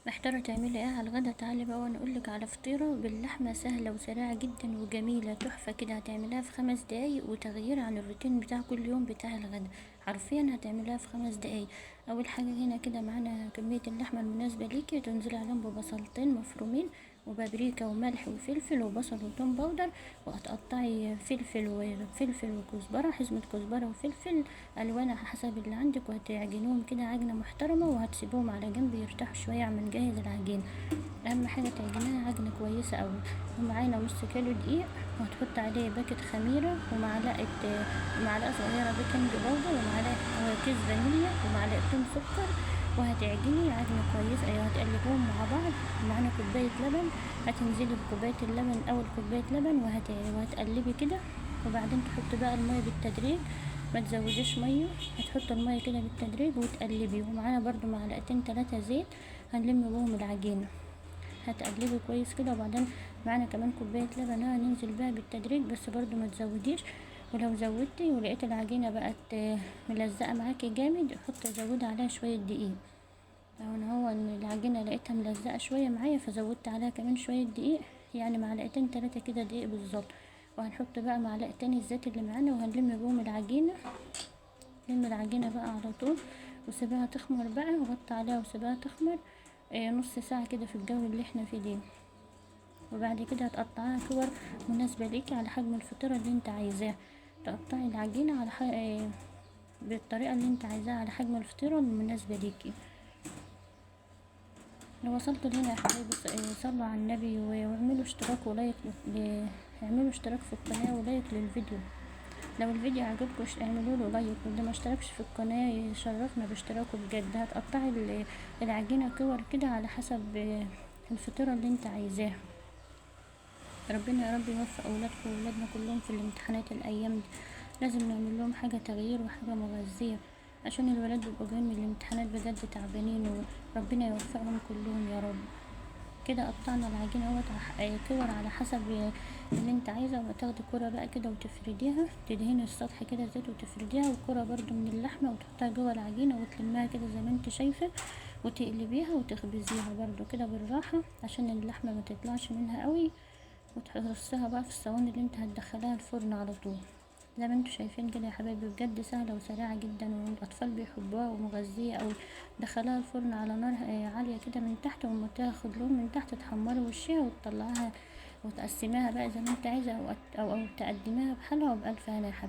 محتارة تعملي ايه على الغدا؟ تعالي بقى وانا اقولك على فطيرة باللحمة سهلة وسريعة جدا وجميلة تحفة كده. هتعمليها في 5 دقايق وتغيير عن الروتين بتاع كل يوم بتاع الغدا. حرفيا هتعمليها في 5 دقايق. اول حاجة هنا كده معانا كمية اللحمة المناسبة ليكي، تنزلي عليهم ببصلتين مفرومين وبابريكا وملح وفلفل وبصل وتوم باودر، وهتقطعي فلفل وكزبرة، حزمة كزبرة وفلفل الوان على حسب اللي عندك، وهتعجنوهم كده عجنة محترمة وهتسيبوهم على جنب يرتاحوا شوية عم نجهز العجين. اهم حاجة تعجنيها عجنة كويسة اوي. ومعانا نص كيلو دقيق، وهتحط عليه باكت خميرة معلقة صغيرة بيكنج باودر، ومعلقة كيس فانيليا، ومعلقتين سكر، وهتعجني عجنة كويسة. ايوه هتقلبوهم مع بعض. معانا كوباية لبن، هتنزلي بكوباية اللبن، اول كوباية لبن، وهتقلبي كده. وبعدين تحطي بقى المية بالتدريج، ما تزوديش ميه. هتحط الميه كده بالتدريج وتقلبي. ومعانا برضو معلقتين 3 زيت هنلم بهم العجينه. هتقلبي كويس كده. وبعدين معانا كمان كوبايه لبن هننزل بيها بالتدريج، بس برضو ما تزوديش. ولو زودتي ولقيت العجينه بقت ملزقه معاكي جامد، زودي عليها شويه دقيق. لو انا هو ان العجينه لقيتها ملزقه شويه معايا، فزودت عليها كمان شويه دقيق، يعني معلقتين 3 كده دقيق بالظبط. وهنحط بقى معلقتين الزيت اللي معانا وهنلم بهم العجينه. لم العجينة بقى على طول وسيبها تخمر بقى، وغطي عليها وسيبها تخمر نص ساعة كده في الجو اللي احنا فيه دي. وبعد كده هتقطعها كور مناسبة ليكي على حجم الفطيرة اللي انت عايزاه. تقطعي العجينة على بالطريقة اللي انت عايزاها على حجم الفطيرة المناسبة ليكي. لو وصلتوا لهنا يا حبايبي صلوا على النبي واعملوا اشتراك ولايك اعملوا اشتراك في القناة ولايك للفيديو. لو الفيديو عجبكم اعملوا له لايك، واللي ما اشتركش في القناه يشرفنا باشتراكه بجد. هتقطعي العجينه كور كده على حسب الفطيره اللي انت عايزاها. ربنا يا رب يوفق اولادكم واولادنا كلهم في الامتحانات الايام دي. لازم نعمل لهم حاجه تغيير وحاجه مغذيه، عشان الولاد بيبقوا جايين من الامتحانات بجد تعبانين، وربنا يوفقهم كلهم يا رب. كده قطعنا العجينه اهوت كور على حسب اللي انت عايزه. وتاخدي كرة بقى كده وتفرديها، تدهني السطح كده زيت وتفرديها، وكرة برضو من اللحمه وتحطها جوه العجينه وتلمها كده زي ما انت شايفه، وتقلبيها وتخبزيها برضو كده بالراحه عشان اللحمه ما تطلعش منها قوي. وترصيها بقى في الصواني اللي انت هتدخلها الفرن على طول. زي ما انتوا شايفين كده يا حبايبي، بجد سهلة وسريعة جدا، والاطفال بيحبوها ومغذية. او دخلها الفرن على نار عالية كده من تحت، وما تاخد لون من تحت تحمري وشها وتطلعها وتقسميها بقى زي ما انت عايزة، او تقدميها بحالها وبألف هنا يا حبايبي.